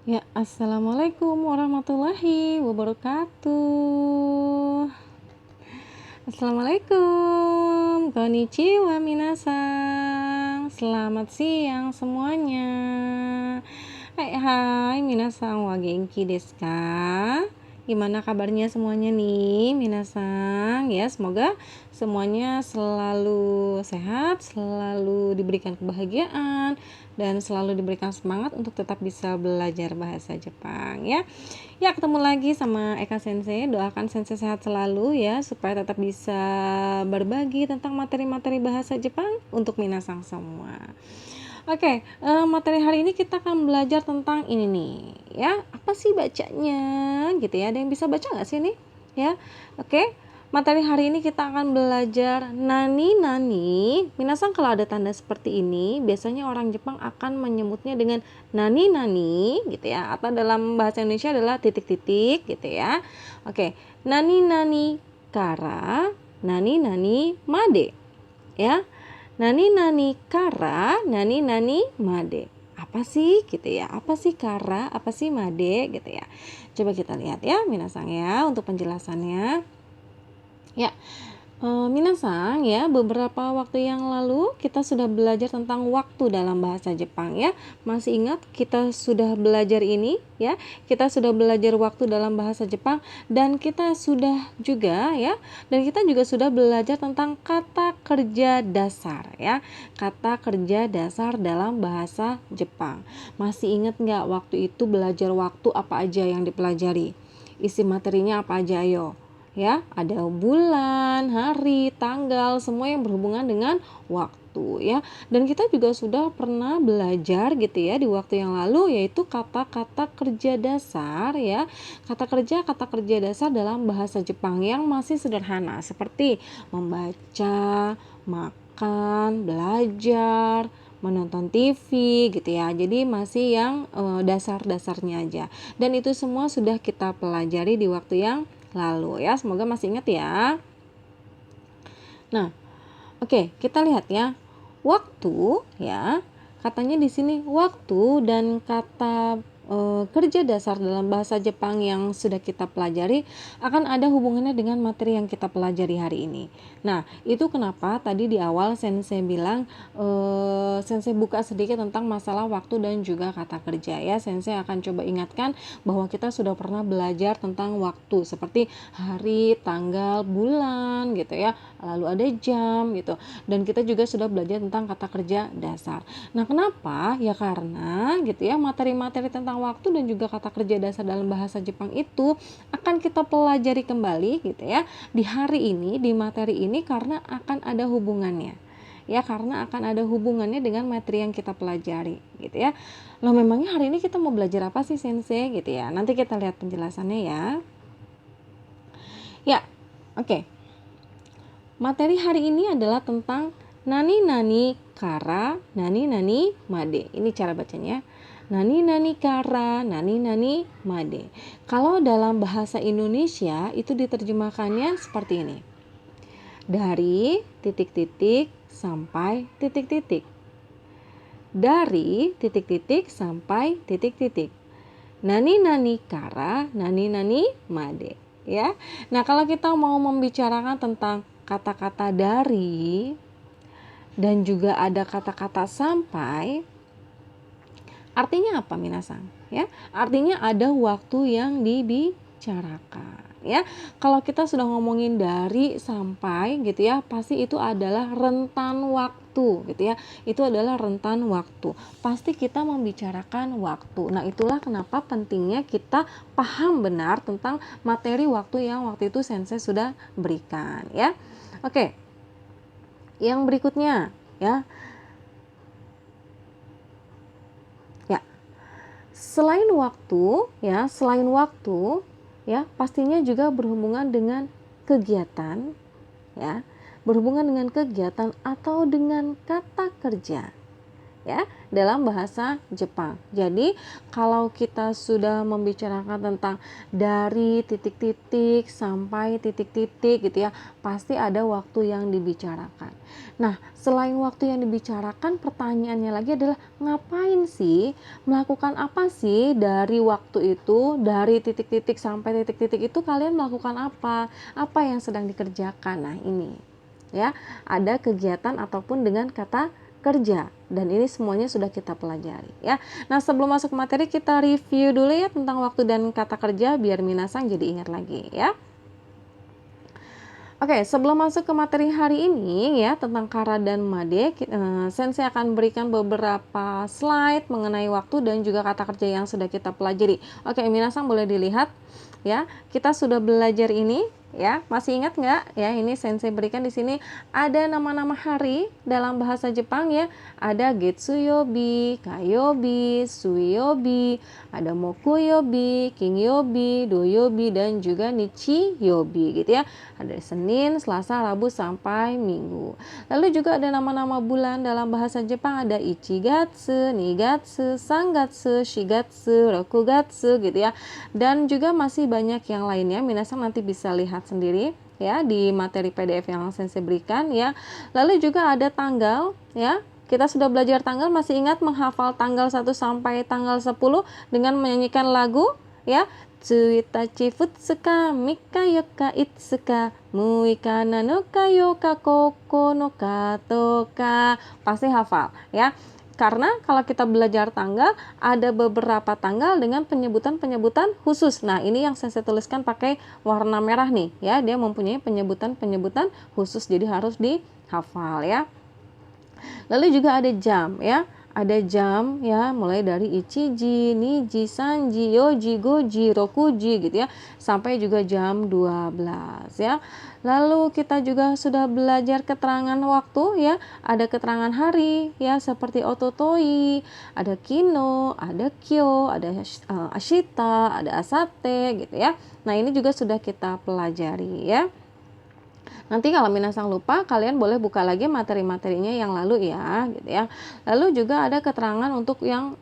Ya, assalamualaikum warahmatullahi wabarakatuh. Assalamualaikum, konnichiwa minasan. Selamat siang semuanya. Hai hai minasan, wa genki desu ka? Gimana kabarnya semuanya nih minasan? Ya, semoga semuanya selalu sehat, selalu diberikan kebahagiaan, dan selalu diberikan semangat untuk tetap bisa belajar bahasa Jepang ya. Ya, ketemu lagi sama Eka Sensei. Doakan Sensei sehat selalu ya, supaya tetap bisa berbagi tentang materi-materi bahasa Jepang untuk minasang semua. Oke, materi hari ini kita akan belajar tentang ini nih ya. Apa sih bacanya gitu ya? Ada yang bisa baca nggak sih nih? Ya, oke. Materi hari ini kita akan belajar nani. Minasang, kalau ada tanda seperti ini, biasanya orang Jepang akan menyebutnya dengan nani gitu ya. Atau dalam bahasa Indonesia adalah titik-titik gitu ya. Oke, nani kara, nani made. Ya. Nani kara, nani made. Apa sih gitu ya? Apa sih kara, apa sih made gitu ya? Coba kita lihat ya minasang ya untuk penjelasannya. Ya, minasang ya, beberapa waktu yang lalu kita sudah belajar tentang waktu dalam bahasa Jepang ya. Masih ingat kita sudah belajar ini ya? Kita sudah belajar waktu dalam bahasa Jepang, dan kita sudah juga ya, dan kita juga sudah belajar tentang kata kerja dasar ya. Kata kerja dasar dalam bahasa Jepang. Masih ingat nggak waktu itu belajar waktu apa aja yang dipelajari? Isi materinya apa aja, ayo? Ya, ada bulan, hari, tanggal, semua yang berhubungan dengan waktu ya. Dan kita juga sudah pernah belajar gitu ya di waktu yang lalu, yaitu kata-kata kerja dasar ya. Kata kerja dasar dalam bahasa Jepang yang masih sederhana, seperti membaca, makan, belajar, menonton TV gitu ya. Jadi masih yang dasar-dasarnya aja. Dan itu semua sudah kita pelajari di waktu yang lalu ya. Semoga masih ingat ya. Nah, oke, kita lihat ya. Waktu ya. Katanya di sini waktu dan kata kerja dasar dalam bahasa Jepang yang sudah kita pelajari akan ada hubungannya dengan materi yang kita pelajari hari ini. Nah, itu kenapa tadi di awal Sensei bilang Sensei buka sedikit tentang masalah waktu dan juga kata kerja ya. Sensei akan coba ingatkan bahwa kita sudah pernah belajar tentang waktu seperti hari, tanggal, bulan gitu ya. Lalu ada jam gitu. Dan kita juga sudah belajar tentang kata kerja dasar. Nah, kenapa? Ya karena gitu ya, materi-materi tentang waktu dan juga kata kerja dasar dalam bahasa Jepang itu akan kita pelajari kembali gitu ya di hari ini, di materi ini, karena akan ada hubungannya. Ya, karena akan ada hubungannya dengan materi yang kita pelajari gitu ya. Loh, memangnya hari ini kita mau belajar apa sih Sensei gitu ya? Nanti kita lihat penjelasannya ya. Ya, oke. Materi hari ini adalah tentang nani kara, nani made. Ini cara bacanya. Nani kara, nani made. Kalau dalam bahasa Indonesia itu diterjemahkannya seperti ini. Dari titik-titik sampai titik-titik. Dari titik-titik sampai titik-titik. Nani kara, nani made. Ya. Nah, kalau kita mau membicarakan tentang kata-kata dari dan juga ada kata-kata sampai, artinya apa minasang? Ya, artinya ada waktu yang dibicarakan. Ya, kalau kita sudah ngomongin dari sampai gitu ya, pasti itu adalah rentan waktu gitu ya. Itu adalah rentan waktu. Pasti kita membicarakan waktu. Nah, itulah kenapa pentingnya kita paham benar tentang materi waktu yang waktu itu Sensei sudah berikan ya. Oke. Yang berikutnya ya. Ya. Selain waktu ya, pastinya juga berhubungan dengan kegiatan ya. Berhubungan dengan kegiatan atau dengan kata kerja. ya dalam bahasa Jepang. Jadi kalau kita sudah membicarakan tentang dari titik-titik sampai titik-titik gitu ya, pasti ada waktu yang dibicarakan. Nah, selain waktu yang dibicarakan, pertanyaannya lagi adalah ngapain sih, melakukan apa sih dari waktu itu, dari titik-titik sampai titik-titik itu kalian melakukan apa? Apa yang sedang dikerjakan? Nah, ini ya, ada kegiatan ataupun dengan kata kerja, dan ini semuanya sudah kita pelajari ya. Nah, sebelum masuk ke materi kita review dulu ya tentang waktu dan kata kerja biar minasang jadi ingat lagi ya. Oke, sebelum masuk ke materi hari ini ya tentang kara dan made, Sensei akan berikan beberapa slide mengenai waktu dan juga kata kerja yang sudah kita pelajari. Oke, minasang boleh dilihat ya. Kita sudah belajar ini ya. Masih ingat nggak ya? Ini Sensei berikan di sini ada nama-nama hari dalam bahasa Jepang ya. Ada Getsuyobi, Kayobi, Suiyobi, ada Mokuyobi, Kingyobi, Doyobi, dan juga Nichiyobi gitu ya. Ada Senin, Selasa, Rabu, sampai Minggu. Lalu juga ada nama-nama bulan dalam bahasa Jepang, ada Ichigatsu, Nigatsu, Sangatsu, Shigatsu, Rokugatsu gitu ya. Dan juga masih banyak yang lainnya, minasang nanti bisa lihat sendiri ya di materi PDF yang Sensei berikan ya. Lalu juga ada tanggal ya. Kita sudah belajar tanggal, masih ingat menghafal tanggal 1 sampai tanggal 10 dengan menyanyikan lagu ya. Tsuitachi futsuka mika yoka itsuka muika nanoka yoka kokonoka toka. Pasti hafal ya. Karena kalau kita belajar tanggal, ada beberapa tanggal dengan penyebutan-penyebutan khusus. Nah, ini yang saya tuliskan pakai warna merah nih ya. Dia mempunyai penyebutan-penyebutan khusus, jadi harus dihafal ya. Lalu juga ada jam ya. Ada jam ya, mulai dari ichiji, niji, sanji, yoji, goji, rokuji gitu ya, sampai juga jam 12 ya. Lalu kita juga sudah belajar keterangan waktu ya. Ada keterangan hari ya, seperti ototoi, ada kino, ada kyo, ada ashita, ada asate gitu ya. Nah, ini juga sudah kita pelajari ya. Nanti kalau minasang lupa, kalian boleh buka lagi materi-materinya yang lalu ya, gitu ya. Lalu juga ada keterangan untuk yang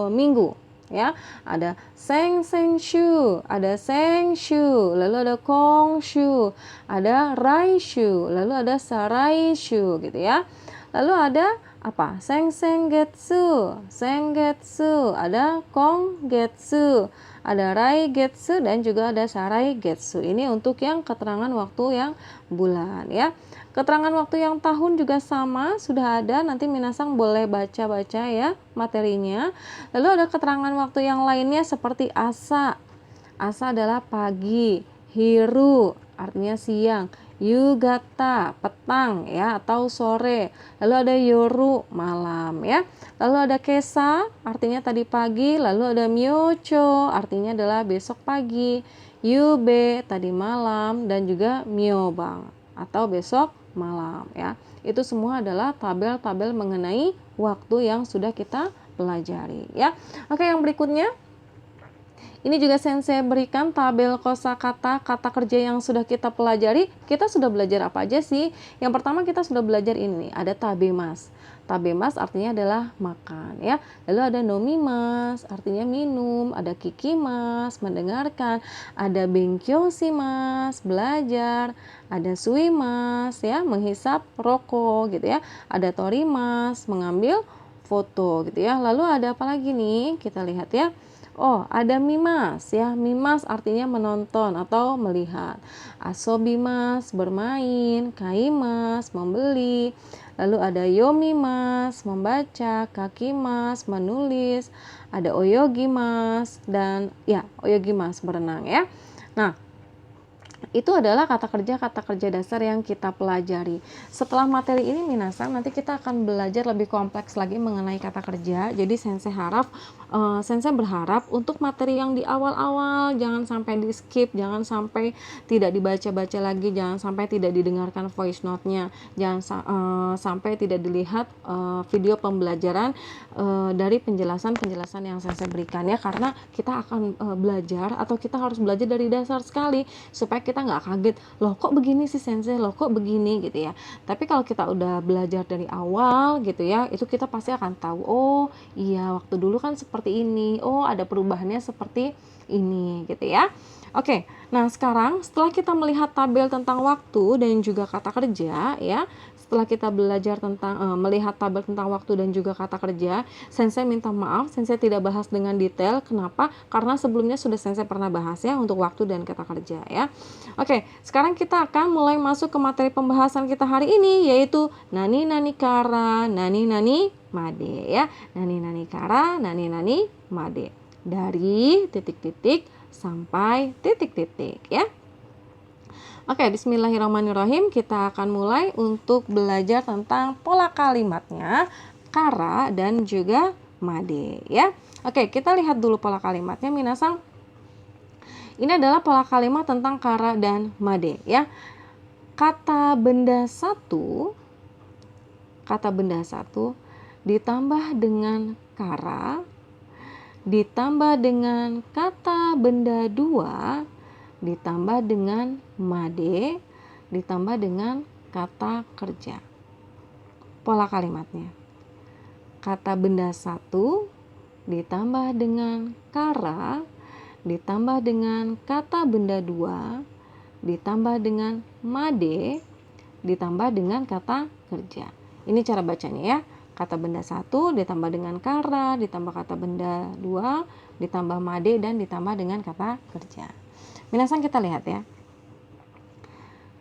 minggu ya. Ada sengshu, ada sengshu, lalu ada kongshu, ada raishu, lalu ada saraishu gitu ya. Lalu ada apa? Senggetsu, senggetsu, ada konggetsu, ada raigetsu, dan juga ada saraigetsu. Ini untuk yang keterangan waktu yang bulan ya. Keterangan waktu yang tahun juga sama, sudah ada, nanti minasang boleh baca-baca ya materinya. Lalu ada keterangan waktu yang lainnya seperti asa. Asa adalah pagi, hiru artinya siang, yugata petang ya atau sore. Lalu ada yoru malam ya. Lalu ada kesa artinya tadi pagi, lalu ada myocho artinya adalah besok pagi, yube tadi malam, dan juga myobang atau besok malam ya. Itu semua adalah tabel-tabel mengenai waktu yang sudah kita pelajari ya. Oke, yang berikutnya ini juga Sensei berikan tabel kosakata, kata kerja yang sudah kita pelajari. Kita sudah belajar apa aja sih? Yang pertama kita sudah belajar ini, ada tabemas. Tabemas artinya adalah makan ya. Lalu ada nomimas, artinya minum. Ada kikimas, mendengarkan. Ada benkyoshimas, belajar. Ada suimas ya, menghisap rokok gitu ya. Ada torimas, mengambil foto gitu ya. Lalu ada apa lagi nih? Kita lihat ya. Oh, ada mimas ya. Mimas artinya menonton atau melihat. Asobimas, bermain. Kaimas, membeli. Lalu ada yomimas, membaca. Kakimas, menulis. Ada oyogimas, dan ya, oyogimas, berenang ya. Nah, itu adalah kata kerja dasar yang kita pelajari. Setelah materi ini minasang, nanti kita akan belajar lebih kompleks lagi mengenai kata kerja. Jadi Sensei harap Sensei berharap untuk materi yang di awal-awal jangan sampai di skip, jangan sampai tidak dibaca-baca lagi, jangan sampai tidak didengarkan voice note-nya, jangan sampai tidak dilihat video pembelajaran dari penjelasan-penjelasan yang Sensei berikan ya, karena kita akan belajar atau kita harus belajar dari dasar sekali supaya kita nggak kaget, loh kok begini sih Sensei, loh kok begini gitu ya. Tapi kalau kita udah belajar dari awal gitu ya, itu kita pasti akan tahu, oh iya waktu dulu kan seperti ini, oh ada perubahannya seperti ini gitu ya. Oke, nah sekarang setelah kita melihat tabel tentang waktu dan juga kata kerja ya, setelah kita belajar tentang melihat tabel tentang waktu dan juga kata kerja, Sensei minta maaf, Sensei tidak bahas dengan detail. Kenapa? Karena sebelumnya sudah Sensei pernah bahas ya untuk waktu dan kata kerja ya. Oke, sekarang kita akan mulai masuk ke materi pembahasan kita hari ini, yaitu nani nani kara, nani nani made ya. Nani nani kara, nani nani made. Dari titik-titik sampai titik-titik ya. Oke, bismillahirrahmanirrahim. Kita akan mulai untuk belajar tentang pola kalimatnya, kara dan juga made ya. Oke, kita lihat dulu pola kalimatnya minasang. Ini adalah pola kalimat tentang kara dan made ya. Kata benda satu ditambah dengan kara ditambah dengan kata benda dua ditambah dengan made ditambah dengan kata kerja. Pola kalimatnya, kata benda satu ditambah dengan kara ditambah dengan kata benda dua ditambah dengan made ditambah dengan kata kerja. Ini cara bacanya ya. Kata benda satu ditambah dengan kara ditambah kata benda dua ditambah made dan ditambah dengan kata kerja. Minasang kita lihat ya.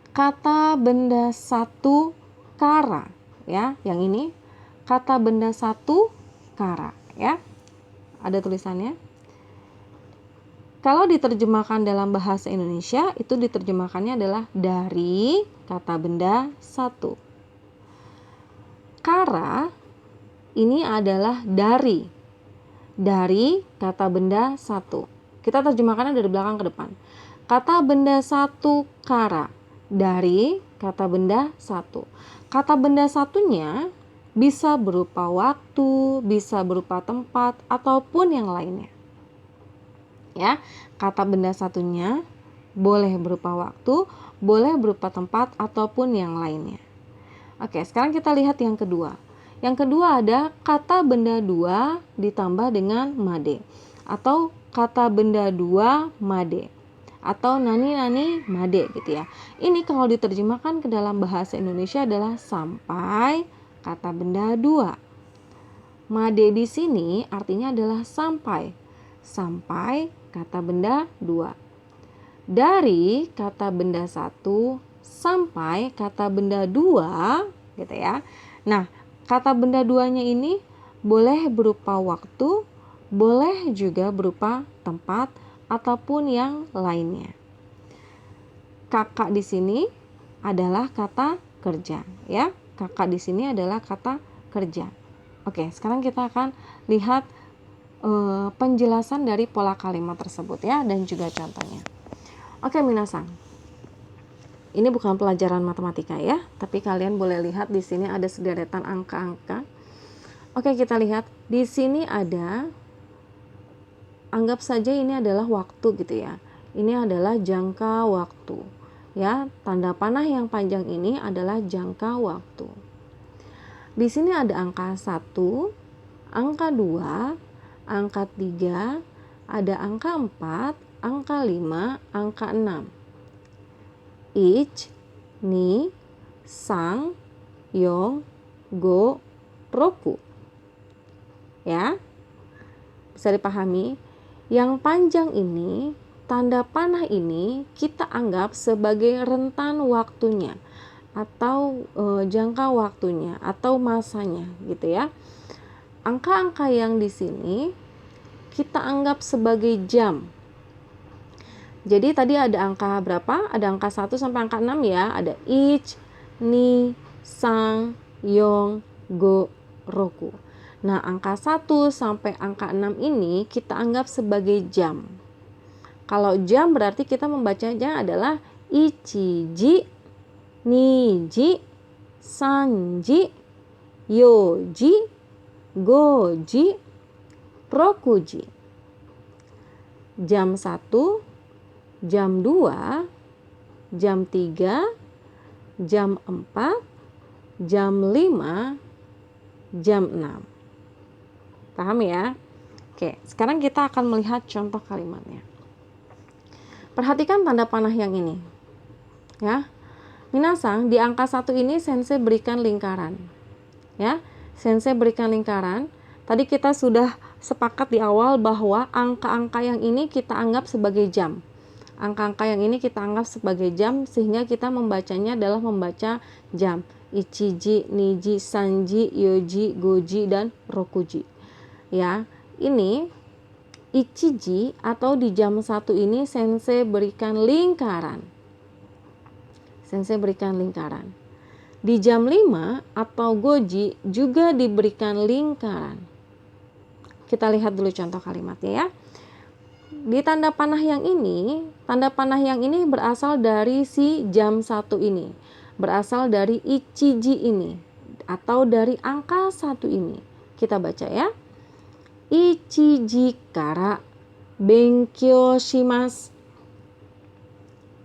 Kata benda satu kara ya, yang ini kata benda satu kara ya. Ada tulisannya. Kalau diterjemahkan dalam bahasa Indonesia, itu diterjemahkannya adalah dari kata benda satu. Kara ini adalah dari kata benda satu. Kita terjemahkannya dari belakang ke depan. Kata benda satu kara, dari kata benda satu. Kata benda satunya bisa berupa waktu, bisa berupa tempat, ataupun yang lainnya. Ya, kata benda satunya boleh berupa waktu, boleh berupa tempat, ataupun yang lainnya. Oke, sekarang kita lihat yang kedua. Yang kedua ada kata benda dua ditambah dengan made, atau kata benda dua made, atau nani nani made gitu ya. Ini kalau diterjemahkan ke dalam bahasa Indonesia adalah sampai kata benda dua. Made di sini artinya adalah sampai kata benda dua. Dari kata benda satu sampai kata benda dua gitu ya. Nah, kata benda duanya ini boleh berupa waktu, boleh juga berupa tempat, ataupun yang lainnya. Kakak di sini adalah kata kerja ya. Kakak di sini adalah kata kerja. Oke, sekarang kita akan lihat penjelasan dari pola kalimat tersebut ya, dan juga contohnya. Oke, minasang. Ini bukan pelajaran matematika ya, tapi kalian boleh lihat di sini ada sederetan angka-angka. Oke, kita lihat di sini ada, anggap saja ini adalah waktu gitu ya. Ini adalah jangka waktu. Ya, tanda panah yang panjang ini adalah jangka waktu. Di sini ada angka 1, angka 2, angka 3, ada angka 4, angka 5, angka 6. Ich, ni, sang, yong, go, roku. Ya, bisa dipahami. Yang panjang ini, tanda panah ini kita anggap sebagai rentan waktunya atau jangka waktunya atau masanya gitu ya. Angka-angka yang di sini kita anggap sebagai jam. Jadi tadi ada angka berapa? Ada angka 1 sampai angka 6 ya. Ada ich, ni, sang, yong, go, roku. Nah, angka 1 sampai angka 6 ini kita anggap sebagai jam. Kalau jam berarti kita membacanya adalah ichiji, niji, sanji, yoji, goji, rokuji. Jam 1, jam 2, jam 3, jam 4, jam 5, jam 6. Paham ya? Oke, sekarang kita akan melihat contoh kalimatnya. Perhatikan tanda panah yang ini. Ya. Minasang, di angka 1 ini sensei berikan lingkaran. Ya. Sensei berikan lingkaran. Tadi kita sudah sepakat di awal bahwa angka-angka yang ini kita anggap sebagai jam. Angka-angka yang ini kita anggap sebagai jam sehingga kita membacanya adalah membaca jam. Ichiji, niji, sanji, yoji, goji, dan rokuji. Ya, ini ichiji atau di jam 1 ini sensei berikan lingkaran. Sensei berikan lingkaran. Di jam 5 atau goji juga diberikan lingkaran. Kita lihat dulu contoh kalimatnya ya. Di tanda panah yang ini berasal dari si jam 1 ini. Berasal dari ichiji ini atau dari angka 1 ini. Kita baca ya. Ichiji kara benkyou shimasu.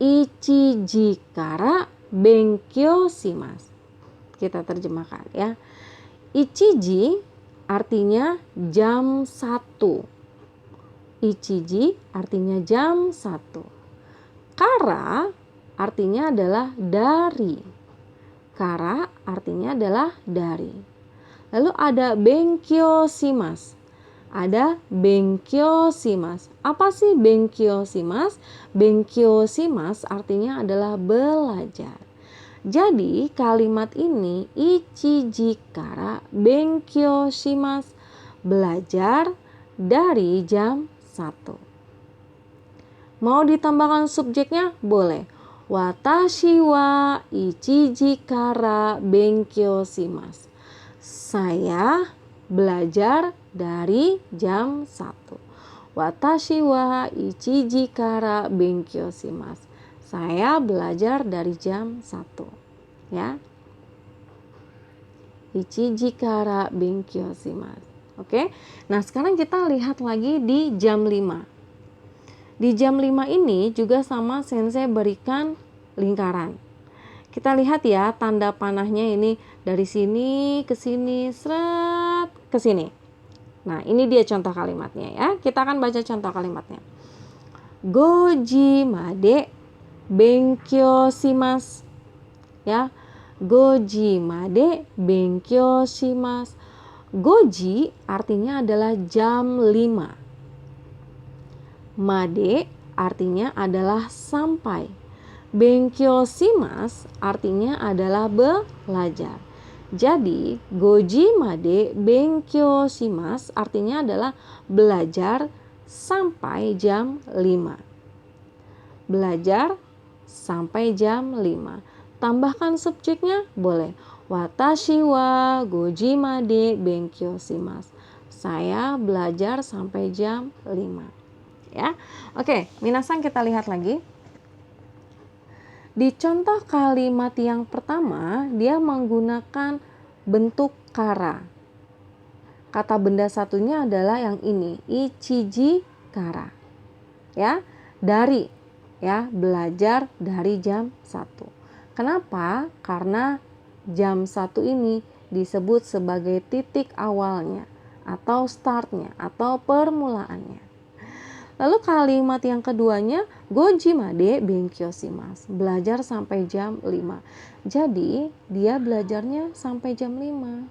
Ichiji kara benkyou shimasu. Kita terjemahkan ya. Ichiji artinya jam 1. Ichiji artinya jam 1. Kara artinya adalah dari. Kara artinya adalah dari. Lalu ada benkyou shimasu. Ada benkyou shimasu. Apa sih benkyou shimasu? Benkyou shimasu artinya adalah belajar. Jadi kalimat ini ichiji kara benkyou shimasu, belajar dari jam 1. Mau ditambahkan subjeknya? Boleh. Watashi wa ichiji kara benkyou shimasu. Saya belajar dari jam 1. Watashi wa ichiji kara benkyou shimasu. Saya belajar dari jam 1. Ya. Ichiji kara benkyou shimasu. Oke. Nah, sekarang kita lihat lagi di jam 5. Di jam 5 ini juga sama sensei berikan lingkaran. Kita lihat ya tanda panahnya ini dari sini ke sini, seret ke sini. Nah, ini dia contoh kalimatnya ya. Kita akan baca contoh kalimatnya. Goji made benkyou shimasu. Ya. Goji made benkyou shimasu. Goji artinya adalah jam 5. Made artinya adalah sampai. Benkyou shimasu artinya adalah belajar. Jadi, goji made benkyou shimasu artinya adalah belajar sampai jam 5. Belajar sampai jam 5. Tambahkan subjeknya? Boleh. Watashi wa goji made benkyou shimasu. Saya belajar sampai jam 5. Ya. Oke, minasang kita lihat lagi. Di contoh kalimat yang pertama, dia menggunakan bentuk kara. Kata benda satunya adalah yang ini, ichiji kara. Ya, dari, ya, belajar dari jam 1. Kenapa? Karena jam 1 ini disebut sebagai titik awalnya atau startnya atau permulaannya. Lalu kalimat yang keduanya, goji made benkyou shimasu, belajar sampai jam 5. Jadi, dia belajarnya sampai jam 5.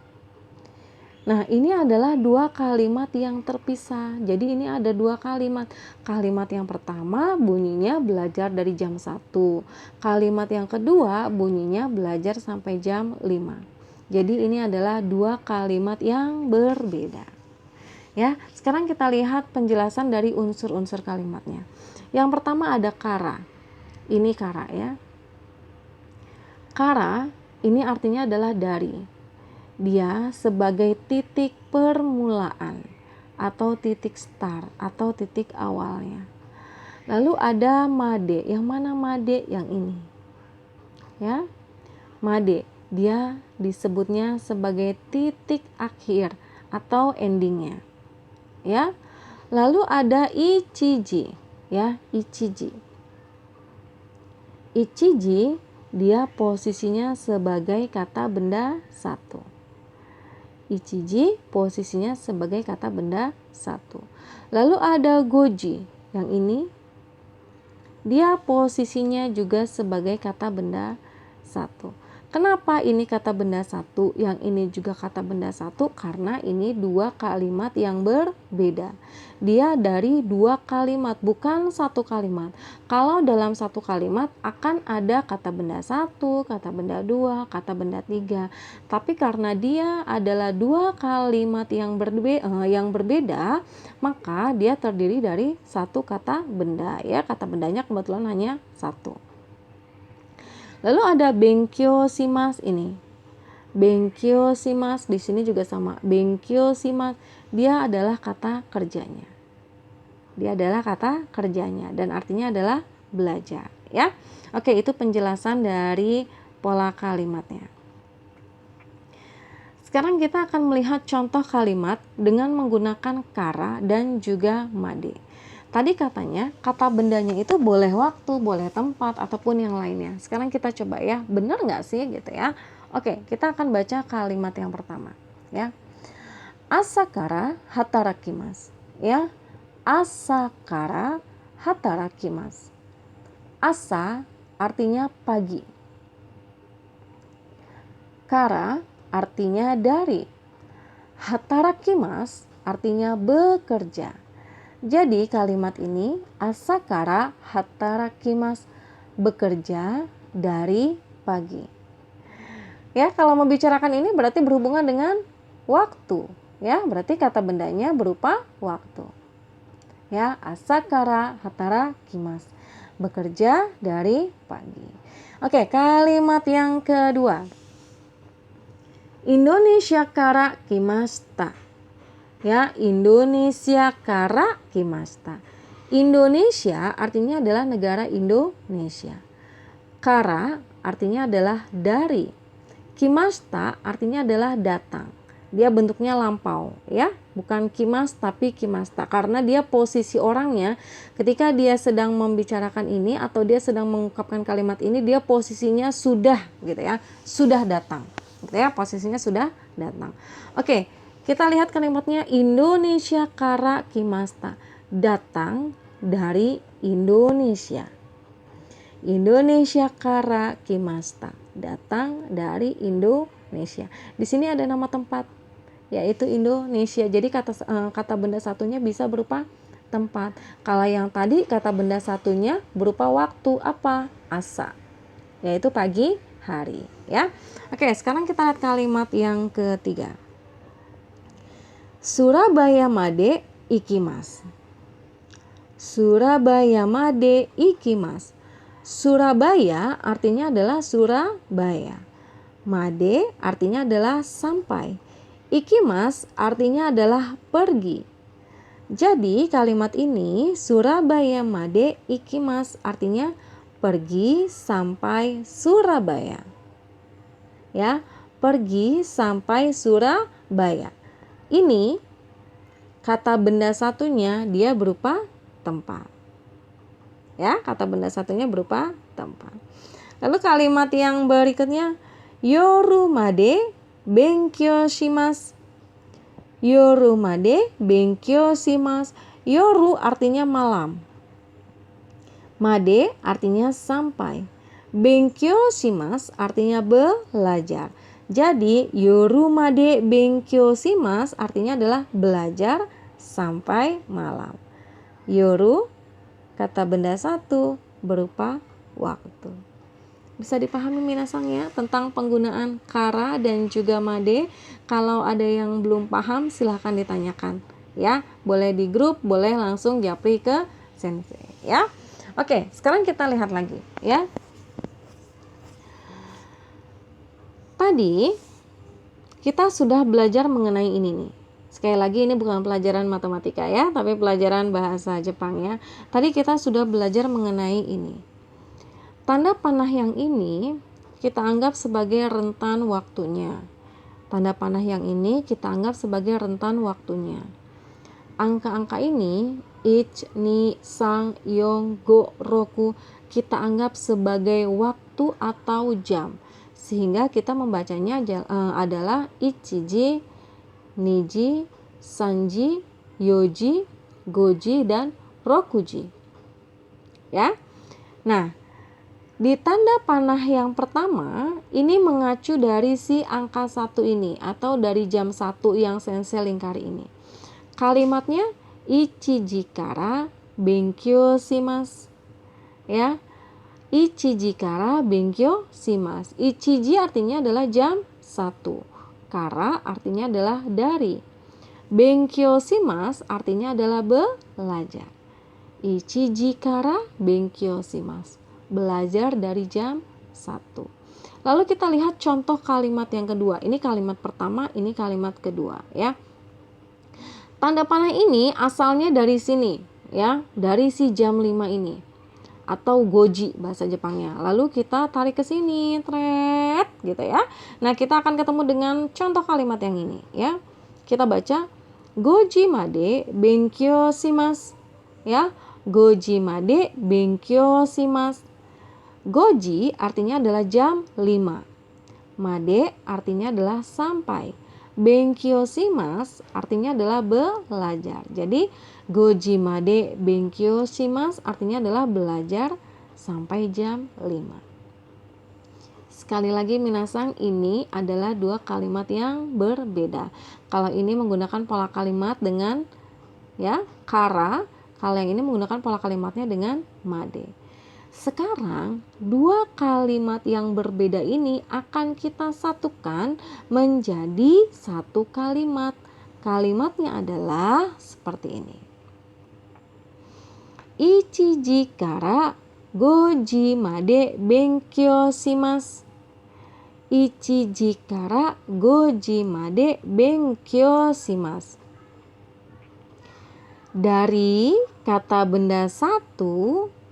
Nah, ini adalah dua kalimat yang terpisah. Jadi, ini ada dua kalimat. Kalimat yang pertama bunyinya belajar dari jam 1. Kalimat yang kedua bunyinya belajar sampai jam 5. Jadi, ini adalah dua kalimat yang berbeda. Ya, sekarang kita lihat penjelasan dari unsur-unsur kalimatnya. Yang pertama ada kara. Ini kara ya. Kara ini artinya adalah dari. dia sebagai titik permulaan atau titik start atau titik awalnya. Lalu ada made. Yang mana made? Yang ini. Ya. Made, dia disebutnya sebagai titik akhir atau endingnya. Ya. Lalu ada ichiji, ya, ichiji. Ichiji dia posisinya sebagai kata benda satu. Ichiji posisinya sebagai kata benda satu. Lalu ada goji, yang ini dia posisinya juga sebagai kata benda satu. Kenapa ini kata benda satu, yang ini juga kata benda satu? Karena ini dua kalimat yang berbeda. Dia dari dua kalimat, bukan satu kalimat. Kalau dalam satu kalimat akan ada kata benda satu, kata benda dua, kata benda tiga. Tapi karena dia adalah dua kalimat yang berbeda, maka dia terdiri dari satu kata benda. Ya, kata bendanya kebetulan hanya satu. Lalu ada benkyo shimasu ini. Benkyo shimasu di sini juga sama. Benkyo shimasu dia adalah kata kerjanya. Dia adalah kata kerjanya dan artinya adalah belajar, ya. Oke, itu penjelasan dari pola kalimatnya. Sekarang kita akan melihat contoh kalimat dengan menggunakan kara dan juga made. Tadi katanya kata bendanya itu boleh waktu, boleh tempat, ataupun yang lainnya. Sekarang kita coba ya, benar nggak sih gitu ya? Oke, kita akan baca kalimat yang pertama. Ya, asakara hatarakimasu. Ya, asakara hatarakimasu. Asa artinya pagi. Kara artinya dari. Hatarakimasu artinya bekerja. Jadi kalimat ini asakara hatarakimasu, bekerja dari pagi. Ya, kalau membicarakan ini berarti berhubungan dengan waktu. Ya, berarti kata bendanya berupa waktu. Ya, asakara hatarakimasu, bekerja dari pagi. Oke, kalimat yang kedua. Indonesia kara kimashita. Ya, Indonesia kara kimashita. Indonesia artinya adalah negara Indonesia. Kara artinya adalah dari. Kimashita artinya adalah datang. Dia bentuknya lampau, ya, bukan kimas tapi kimashita, karena dia posisi orangnya ketika dia sedang membicarakan ini atau dia sedang mengungkapkan kalimat ini, dia posisinya sudah gitu ya, sudah datang. Gitu ya, posisinya sudah datang. Oke. Kita lihat kalimatnya Indonesia kara kimashita, datang dari Indonesia. Indonesia kara kimashita, datang dari Indonesia. Di sini ada nama tempat, yaitu Indonesia. Jadi kata benda satunya bisa berupa tempat. Kalau yang tadi kata benda satunya berupa waktu, apa? Asa, yaitu pagi hari, ya. Oke, sekarang kita lihat kalimat yang ketiga. Surabaya made ikimasu. Surabaya made ikimasu. Surabaya artinya adalah Surabaya. Made artinya adalah sampai. Ikimasu artinya adalah pergi. Jadi kalimat ini Surabaya made ikimasu artinya pergi sampai Surabaya. Ya, pergi sampai Surabaya. Ini kata benda satunya dia berupa tempat. Ya, kata benda satunya berupa tempat. Lalu kalimat yang berikutnya, yoru made benkyou shimasu. Yoru made benkyou shimasu. Yoru artinya malam. Made artinya sampai. Benkyou shimasu artinya belajar. Jadi yoru made benkyou shimasu artinya adalah belajar sampai malam. Yoru kata benda satu berupa waktu. Bisa dipahami minasang ya tentang penggunaan kara dan juga made. Kalau ada yang belum paham silahkan ditanyakan ya. Boleh di grup, boleh langsung japri ke sensei ya. Oke, sekarang kita lihat lagi ya. Tadi kita sudah belajar mengenai ini nih. Sekali lagi ini bukan pelajaran matematika ya, tapi pelajaran bahasa Jepang ya. Tadi kita sudah belajar mengenai ini. Tanda panah yang ini kita anggap sebagai rentan waktunya. Tanda panah yang ini kita anggap sebagai rentan waktunya. Angka-angka ini, ich, ni, sang, yong, go, roku, kita anggap sebagai waktu atau jam. Sehingga kita membacanya adalah ichiji, niji, sanji, yoji, goji, dan rokuji. Ya. Nah, di tanda panah yang pertama, ini mengacu dari si angka 1 ini atau dari jam 1 yang sensei lingkari ini. Kalimatnya ichiji kara benkyou shimasu. Ya. Ichiji kara benkyou shimasu. Ichiji artinya adalah jam 1. Kara artinya adalah dari. Benkyou shimasu artinya adalah belajar. Ichiji kara benkyou shimasu. Belajar dari jam 1. Lalu kita lihat contoh kalimat yang kedua. Ini kalimat pertama, ini kalimat kedua ya. Tanda panah ini asalnya dari sini ya, dari si jam 5 ini atau goji bahasa Jepangnya. Lalu kita tarik ke sini, tret gitu ya. Nah, kita akan ketemu dengan contoh kalimat yang ini ya. Kita baca goji made benkyou shimasu ya. Goji made benkyou shimasu. Goji artinya adalah jam 5. Made artinya adalah sampai. Benkyou shimasu artinya adalah belajar. Jadi goji made benkyou shimasu artinya adalah belajar sampai jam 5. Sekali lagi minasang, ini adalah dua kalimat yang berbeda. Kalau ini menggunakan pola kalimat dengan ya kara, kalau yang ini menggunakan pola kalimatnya dengan made. Sekarang, dua kalimat yang berbeda ini akan kita satukan menjadi satu kalimat. Kalimatnya adalah seperti ini. Ichiji kara goji made benkyou shimasu. Ichiji kara goji made benkyou shimasu. Dari kata benda 1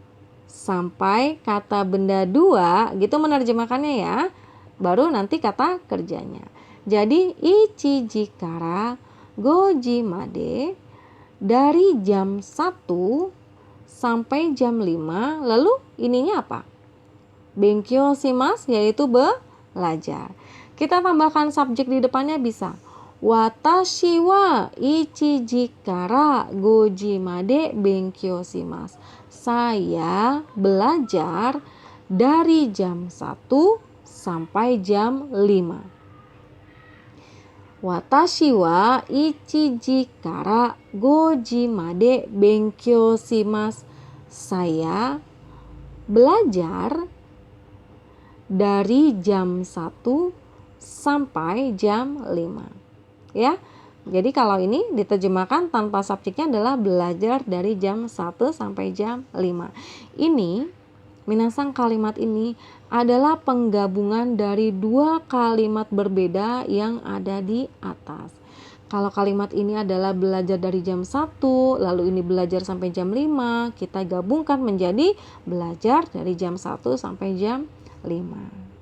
sampai kata benda 2 gitu menerjemahkannya ya. Baru nanti kata kerjanya. Jadi ichiji kara goji made, dari jam 1 sampai jam 5. Lalu ininya apa? Benkyou shimasu, yaitu belajar. Kita tambahkan subjek di depannya bisa. Watashi wa ichiji kara goji made benkyou shimasu. Saya belajar dari jam 1 sampai jam 5. Watashi wa ichiji kara goji made benkyou shimasu. Saya belajar dari jam 1 sampai jam 5. Ya. Jadi kalau ini diterjemahkan tanpa subjeknya adalah belajar dari jam 1 sampai jam 5. Ini, minasang, kalimat ini adalah penggabungan dari dua kalimat berbeda yang ada di atas. Kalau kalimat ini adalah belajar dari jam 1, lalu ini belajar sampai jam 5, kita gabungkan menjadi belajar dari jam 1 sampai jam 5.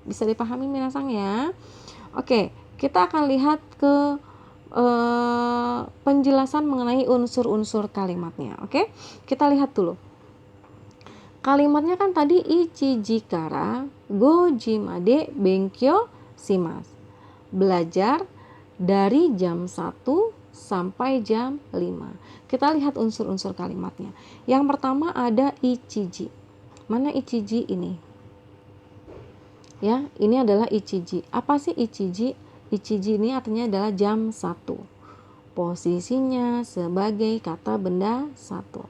Bisa dipahami minasang ya? Oke, kita akan lihat ke penjelasan mengenai unsur-unsur kalimatnya. Oke, kita lihat dulu. Kalimatnya kan tadi ichiji kara goji made benkyou shimasu. Belajar dari jam 1 sampai jam 5. Kita lihat unsur-unsur kalimatnya. Yang pertama ada ichiji. Mana ichiji ini? Ya, ini adalah ichiji. Apa sih ichiji? Ichiji ini artinya adalah jam 1. Posisinya sebagai kata benda 1.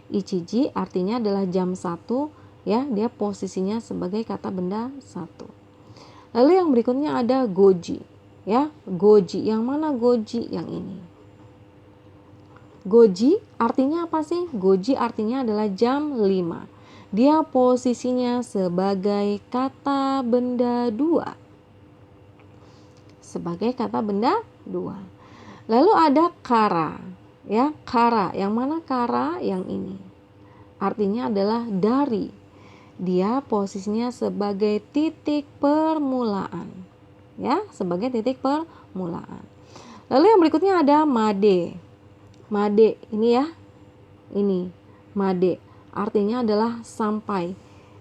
Ichiji artinya adalah jam 1 ya, dia posisinya sebagai kata benda 1. Lalu yang berikutnya ada goji ya. Goji, yang mana goji? Yang ini. Goji artinya apa sih? Goji artinya adalah jam 5. Dia posisinya sebagai kata benda 2. sebagai kata benda dua. Lalu ada kara, ya, kara. Yang mana kara? Yang ini. Artinya adalah dari. Dia posisinya sebagai titik permulaan, ya, sebagai titik permulaan. Lalu yang berikutnya ada made. Made ini ya, ini made. Artinya adalah sampai.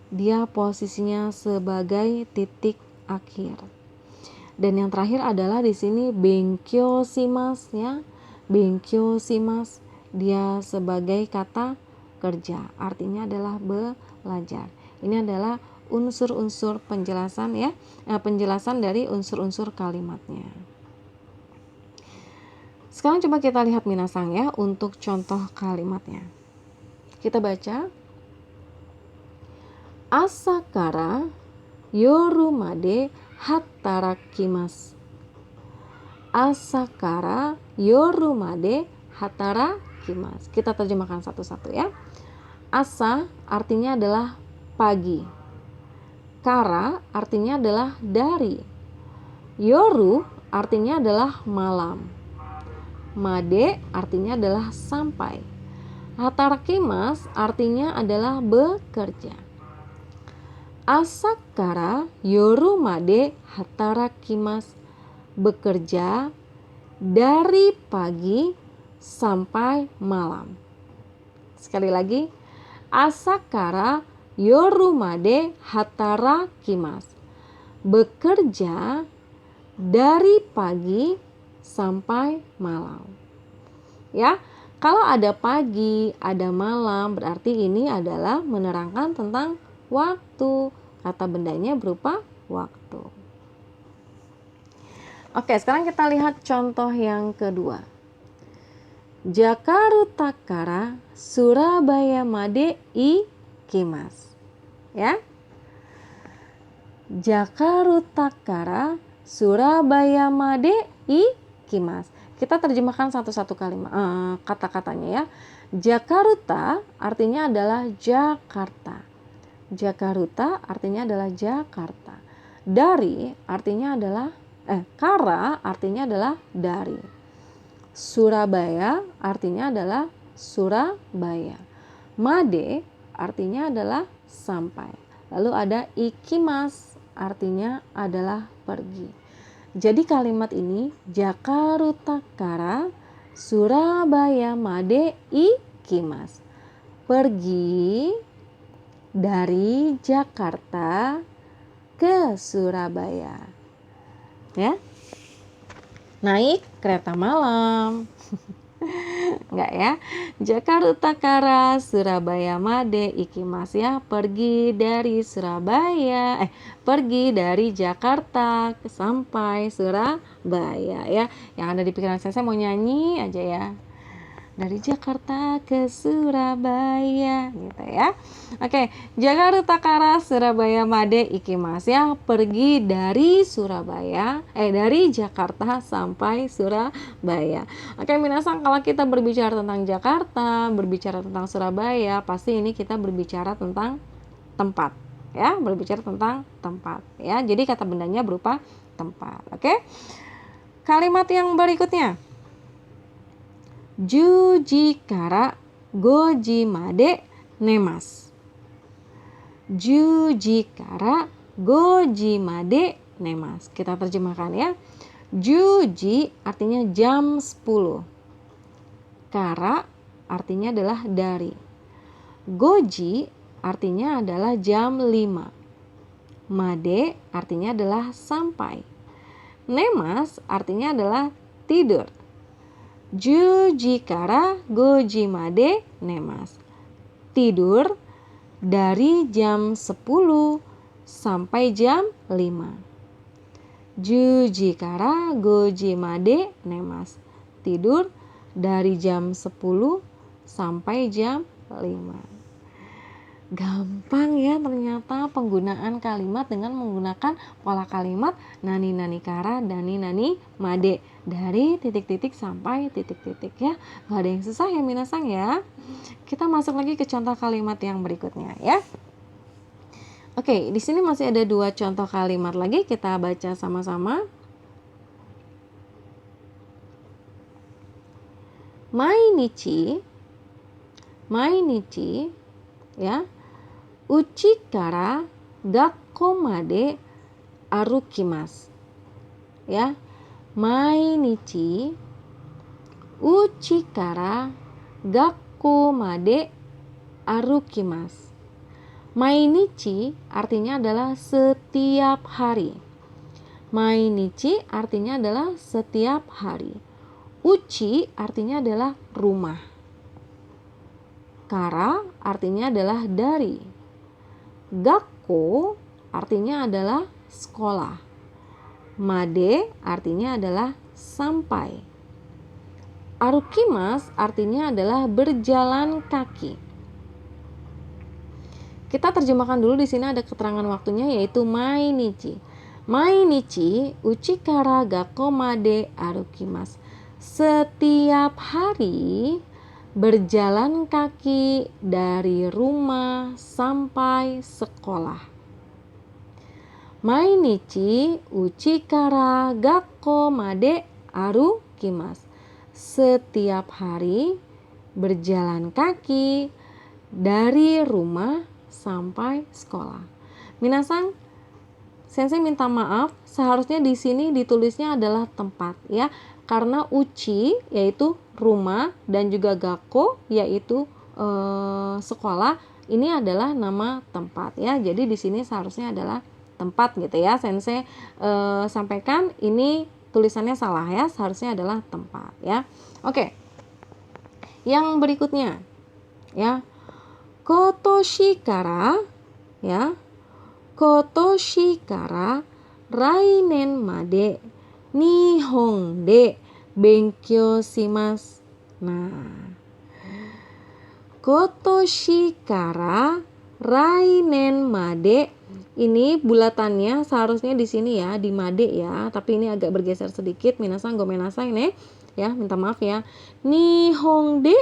Dia posisinya sebagai titik akhir. Dan yang terakhir adalah di sini benkyoshimasu, ya. Benkyoshimasu. Dia sebagai kata kerja. Artinya adalah belajar. Ini adalah unsur-unsur penjelasan, ya. Penjelasan dari unsur-unsur kalimatnya. Sekarang coba kita lihat minasang, ya, untuk contoh kalimatnya. Kita baca. Asakara yoru made hatarakimasu. Asakara yoru made hatarakimasu. Kita terjemahkan satu-satu, ya. Asa artinya adalah pagi. Kara artinya adalah dari. Yoru artinya adalah malam. Made artinya adalah sampai. Hatarakimasu artinya adalah bekerja. Asakara yoru made hatarakimasu. Bekerja dari pagi sampai malam. Sekali lagi. Asakara yoru made hatarakimasu. Bekerja dari pagi sampai malam. Ya, kalau ada pagi, ada malam, berarti ini adalah menerangkan tentang waktu. Kata bendanya berupa waktu. Oke, sekarang kita lihat contoh yang kedua. Jakarta kara Surabaya made ikimasu. Ya. Jakarta kara Surabaya made ikimasu. Kita terjemahkan satu-satu kalimat, kata-katanya, ya. Jakarta artinya adalah Jakarta. Jakarta artinya adalah Jakarta. Dari artinya adalah kara artinya adalah dari. Surabaya artinya adalah Surabaya. Made artinya adalah sampai. Lalu ada ikimasu artinya adalah pergi. Jadi kalimat ini Jakarta kara Surabaya made ikimasu. Pergi dari Jakarta ke Surabaya. Ya. Naik kereta malam. Enggak, ya. Jakarta kara Surabaya made ikimasu, ya. Pergi dari Surabaya, pergi dari Jakarta sampai Surabaya, ya. Yang ada di pikiran saya mau nyanyi aja, ya. Dari Jakarta ke Surabaya, gitu, ya. Oke, Jakarta kara Surabaya made ikimasu, ya. Pergi dari Surabaya, dari Jakarta sampai Surabaya. Oke, minasang, kalau kita berbicara tentang Jakarta, berbicara tentang Surabaya, pasti ini kita berbicara tentang tempat, ya. Berbicara tentang tempat, ya. Jadi kata bendanya berupa tempat. Oke. Kalimat yang berikutnya. Juji kara goji made nemasu. Juji kara goji made nemasu. Kita terjemahkan, ya. Juji artinya jam 10. Kara artinya adalah dari. Goji artinya adalah jam 5. Made artinya adalah sampai. Nemasu artinya adalah tidur. Juji kara goji made nemasu. Tidur dari jam 10 sampai jam 5. Juji kara goji made nemasu. Tidur dari jam 10 sampai jam 5. Gampang, ya, ternyata penggunaan kalimat dengan menggunakan pola kalimat nani nani kara dani nani made, dari titik-titik sampai titik-titik, ya. Gak ada yang susah, ya, minasang, ya. Kita masuk lagi ke contoh kalimat yang berikutnya, ya. Oke, di sini masih ada 2 contoh kalimat lagi, kita baca sama-sama. Mainichi, ya, uchi kara gakko made arukimasu. Ya, mainichi uchi kara gakko made arukimasu. Mainichi artinya adalah setiap hari. Mainichi artinya adalah setiap hari. Uchi artinya adalah rumah. Kara artinya adalah dari. Gakko artinya adalah sekolah. Made artinya adalah sampai. Arukimasu artinya adalah berjalan kaki. Kita terjemahkan dulu, di sini ada keterangan waktunya yaitu mainichi. Mainichi uchi kara gakko made arukimasu. Setiap hari berjalan kaki dari rumah sampai sekolah. Mainichi uchi kara gakko made arukimasu. Setiap hari berjalan kaki dari rumah sampai sekolah. Minasang, Sensei minta maaf, seharusnya di sini ditulisnya adalah tempat ya, karena uchi yaitu rumah dan juga gakko yaitu sekolah, ini adalah nama tempat ya. Jadi di sini seharusnya adalah tempat gitu ya. Sensei sampaikan ini tulisannya salah ya, seharusnya adalah tempat ya. Oke. Yang berikutnya ya. Kotoshi kara ya. Kotoshi kara rainen made Nihon de benkyou shimasu. Nah, kotoshi kara rainen made, ini bulatannya seharusnya di sini ya, di made ya, tapi ini agak bergeser sedikit. Minasan gomenasai ne ya, minta maaf ya. Nihon de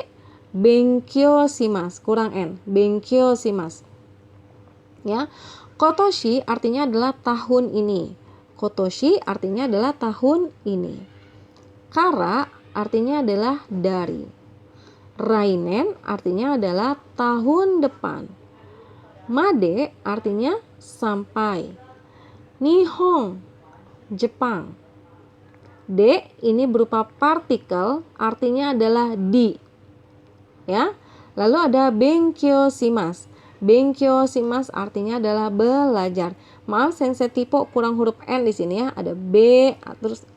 benkyou shimasu, kurang n, benkyou shimasu ya. Kotoshi artinya adalah tahun ini. Kotoshi artinya adalah tahun ini. Kara artinya adalah dari. Rainen artinya adalah tahun depan. Made artinya sampai. Nihon, Jepang. De ini berupa partikel, artinya adalah di. Ya. Lalu ada benkyou shimasu. Benkyou shimasu artinya adalah belajar. Maaf, sensei typo kurang huruf N di sini ya. Ada B, terus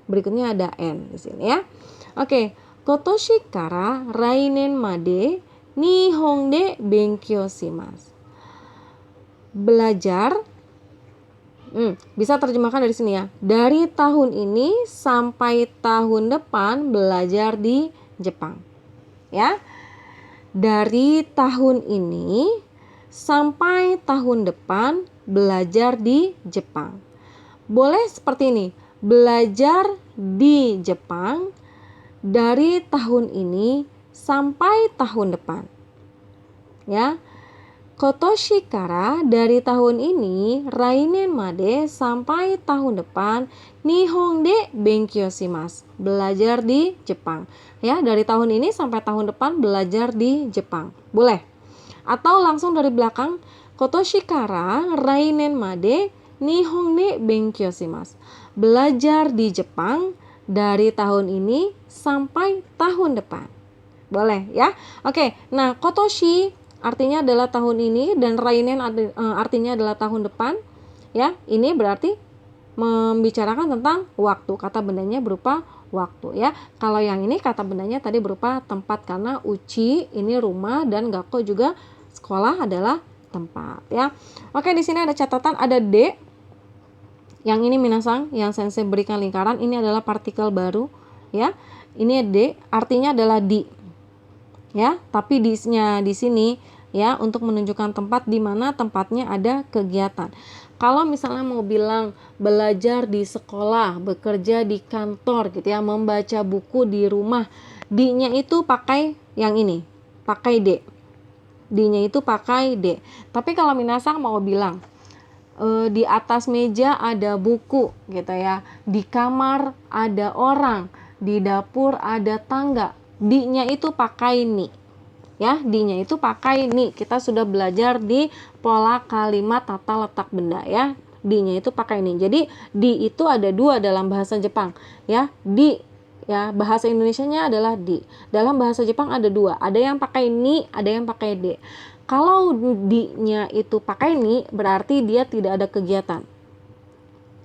berikutnya ada N di sini ya. Oke, kotoshi kara rainen made Nihon de benkyou shimasu. Belajar, bisa terjemahkan dari sini ya. Dari tahun ini sampai tahun depan belajar di Jepang. Ya. Dari tahun ini sampai tahun depan belajar di Jepang. Boleh seperti ini, belajar di Jepang dari tahun ini sampai tahun depan. Ya. Kotoshi kara dari tahun ini, rainen made sampai tahun depan, Nihon de benkyou shimasu, belajar di Jepang. Ya, dari tahun ini sampai tahun depan belajar di Jepang. Boleh. Atau langsung dari belakang, kotoshi kara rainen made Nihon de benkyou shimasu, belajar di Jepang dari tahun ini sampai tahun depan. Boleh ya. Oke, nah kotoshi artinya adalah tahun ini dan rainen artinya adalah tahun depan. Ya, ini berarti membicarakan tentang waktu. Kata bendanya berupa waktu ya. Kalau yang ini kata bendanya tadi berupa tempat, karena uchi ini rumah dan gakko juga sekolah adalah tempat ya. Oke, di sini ada catatan, ada D. Yang ini minasang, yang sensei berikan lingkaran, ini adalah partikel baru ya. Ini D, artinya adalah di. Ya, tapi di sini ya untuk menunjukkan tempat di mana tempatnya ada kegiatan. Kalau misalnya mau bilang belajar di sekolah, bekerja di kantor gitu ya, membaca buku di rumah, D-nya itu pakai yang ini, pakai D. D-nya itu pakai D. Tapi kalau minasang mau bilang di atas meja ada buku gitu ya, di kamar ada orang, di dapur ada tangga, di-nya itu pakai ni. Ya, di-nya itu pakai ni. Kita sudah belajar di pola kalimat tata letak benda ya. Di-nya itu pakai ni. Jadi di itu ada dua dalam bahasa Jepang ya. Di ya, bahasa Indonesianya adalah di. Dalam bahasa Jepang ada dua. Ada yang pakai ni, ada yang pakai de. Kalau di-nya itu pakai ni, berarti dia tidak ada kegiatan.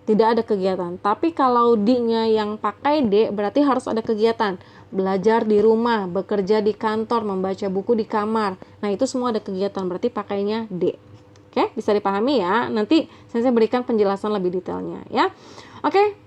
Tidak ada kegiatan. Tapi kalau di-nya yang pakai de, berarti harus ada kegiatan. Belajar di rumah, bekerja di kantor, membaca buku di kamar. Nah, itu semua ada kegiatan, berarti pakainya de. Oke, bisa dipahami ya. Nanti saya berikan penjelasan lebih detailnya ya. Oke.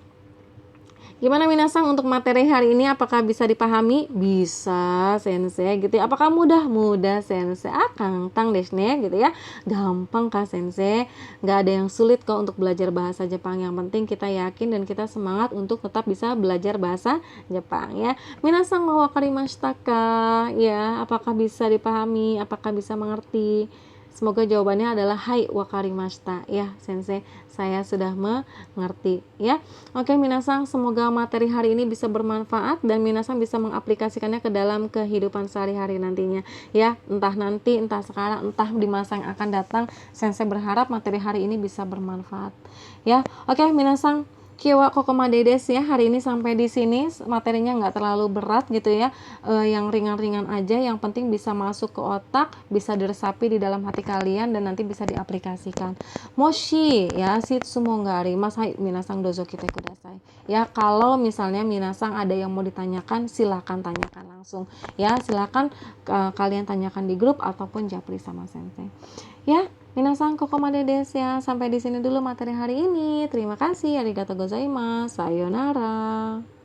Gimana minasang untuk materi hari ini, apakah bisa dipahami? Bisa sensei gitu ya. Apakah mudah? Mudah sensei. Kantang desne gitu ya. Gampang kah sensei? Gak ada yang sulit kok untuk belajar bahasa Jepang. Yang penting kita yakin dan kita semangat untuk tetap bisa belajar bahasa Jepang ya. Minasang wa wakarimashita ka? Ya, apakah bisa dipahami? Apakah bisa mengerti? Semoga jawabannya adalah hai wakarimashita ya sensei, saya sudah mengerti ya. Oke minasang, semoga materi hari ini bisa bermanfaat dan minasang bisa mengaplikasikannya ke dalam kehidupan sehari-hari nantinya ya. Entah nanti, entah sekarang, entah di masa yang akan datang, sensei berharap materi hari ini bisa bermanfaat ya. Oke minasang, Kiwa kokoma dedes ya, hari ini sampai di sini, materinya nggak terlalu berat gitu ya, yang ringan-ringan aja, yang penting bisa masuk ke otak, bisa diresapi di dalam hati kalian dan nanti bisa diaplikasikan. Moshi ya, shitsumo ga arimasu, hai minasang dozo kite kudasai. Ya, kalau misalnya minasang ada yang mau ditanyakan, silakan tanyakan langsung ya, silakan kalian tanyakan di grup ataupun japri sama sensei. Ya, minasang kokomade desu ya. Sampai di sini dulu materi hari ini. Terima kasih. Arigatou gozaimasu. Sayonara.